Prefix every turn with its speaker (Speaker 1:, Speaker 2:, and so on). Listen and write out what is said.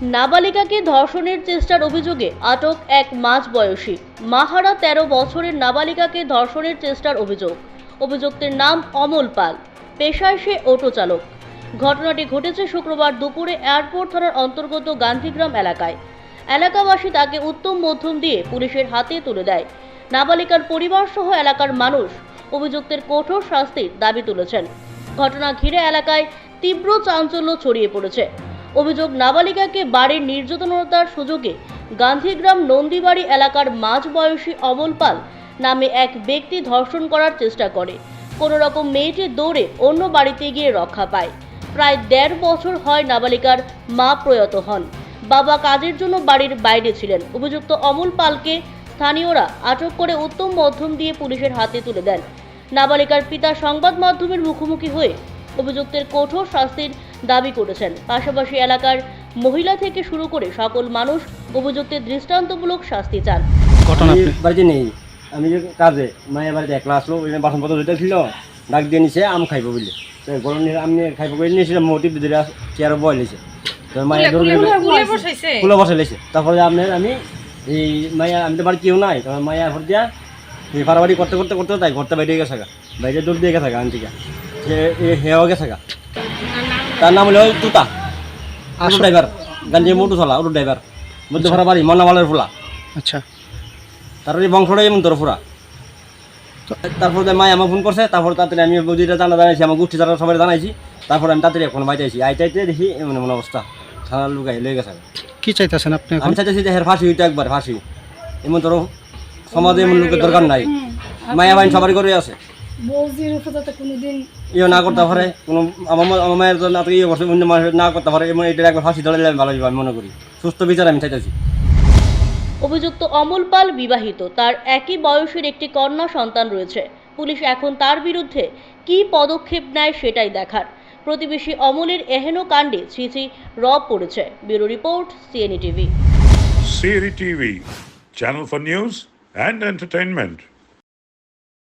Speaker 1: নাবালিকাকে ধর্ষণের চেষ্টার অভিযোগে আটক এক মাঝবয়সী। মাহারা ১৩ বছরের নাবালিকাকে ধর্ষণের চেষ্টার অভিযুক্তের নাম অমল পাল। পেশায় সে অটো চালক। ঘটনাটি ঘটেছে শুক্রবার দুপুরে এয়ারপোর্ট থানার অন্তর্গত গান্ধীগ্রাম এলাকায়। এলাকাবাসী তাকে উত্তম মধ্যম দিয়ে পুলিশের হাতে তুলে দেয়। নাবালিকার পরিবার সহ এলাকার মানুষ অভিযুক্তের কঠোর শাস্তির দাবি তুলেছেন। ঘটনা ঘিরে এলাকায় তীব্র চাঞ্চল্য ছড়িয়ে পড়েছে। অভিযোগ, নাবালিকাকে বাড়ির নির্যাতনতার সুযোগে গান্ধীগ্রাম নন্দীবাড়ি এলাকার মাঝবয়সী অমল পাল নামে এক ব্যক্তি ধর্ষণ করার চেষ্টা করে। কোনো রকম মেয়েটি দৌড়ে অন্য বাড়িতে গিয়ে রক্ষা পায়। প্রায় ১.৫ বছর হয় নাবালিকার মা প্রয়াত হন। বাবা কাজের জন্য বাড়ির বাইরে ছিলেন। অভিযুক্ত অমল পালকে স্থানীয়রা আটক করে উত্তম মধ্যম দিয়ে পুলিশের হাতে তুলে দেন। নাবালিকার পিতা সংবাদ মাধ্যমের মুখোমুখি হয়ে অভিযুক্তের কঠোর শাস্তির দাবি করেছেন। পাশাপাশি এলাকার মহিলা থেকে শুরু করে সকল মানুষ অভিযুক্তের দৃষ্টান্তমূলক শাস্তি চান।
Speaker 2: ঘটনা বাড়িতে নেই, আমি যে কাজে মায়ের বাড়িতে একলা আসলো, ওই বাসনপত্র যেটা ছিল ডাক দিয়ে নিছে আম খাইব বলে, গরম আমি খাইব বলে নিয়েছিলাম, মোটিভ ধরে চেয়ারে বয় লেছে, মায়ের ফুলে বসে লেছে। তারপরে আপনার আমি এই মায়া, আমি তো বাড়ি কেউ নাই, তখন মায়া ভর দিয়া ফাড়াবাড়ি করতে করতে করতে তাই ঘরটা বাইরে গেছে, বাইরে দৌড় দিয়ে গেছে আন থেকে হেও গেছে। তার নাম হলো তুতা, অটো ড্রাইভার, গাঞ্জি মোটু চলা অটো ড্রাইভার, মধ্যে ভাড়া বাড়ি মন্নামালের ফুলা। আচ্ছা, তারপরে বংশটাই এমন তোর ফুরা। তারপরে মায় আমার ফোন করছে, তারপর তাড়াতাড়ি আমি বৌদিটা জানাইছি, আমার গোষ্ঠী যারা সবাই জানাইছি। তারপরে আমি তাড়াতাড়ি এখন বাইতে আইছি, আইতে দেখি এমন এমন অবস্থা, থানার লুকাই লেগে গেছে।
Speaker 3: কি চাইতেছেন আপনি?
Speaker 2: আমি চাইতেছি যে ফাঁসি হইতে, একবার ফাঁসি। এমন তোর সমাজে এমন লোকের দরকার নাই, মায়া বাইন সবারই করে আছে, ইয়ে না করতে পারে কোনো আমার মায়ের জন্য ইয়ে করছে, অন্য মানুষের না করতে পারে, এমন এটা একবার ফাঁসি ধরালে আমি ভালো আমি মনে করি। সুস্থ বিচার আমি চাইতেছি।
Speaker 1: অভিযুক্ত অমল পাল বিবাহিত, তার একই বয়সের একটি কন্যা সন্তান রয়েছে। পুলিশ এখন তার বিরুদ্ধে কী পদক্ষেপ নেয় সেটাই দেখার। প্রতিবেশী অমলের এহেন কাণ্ডে ছিছি রব পড়েছে। Bureau report, CNE TV.
Speaker 4: CNE TV, channel for news and entertainment.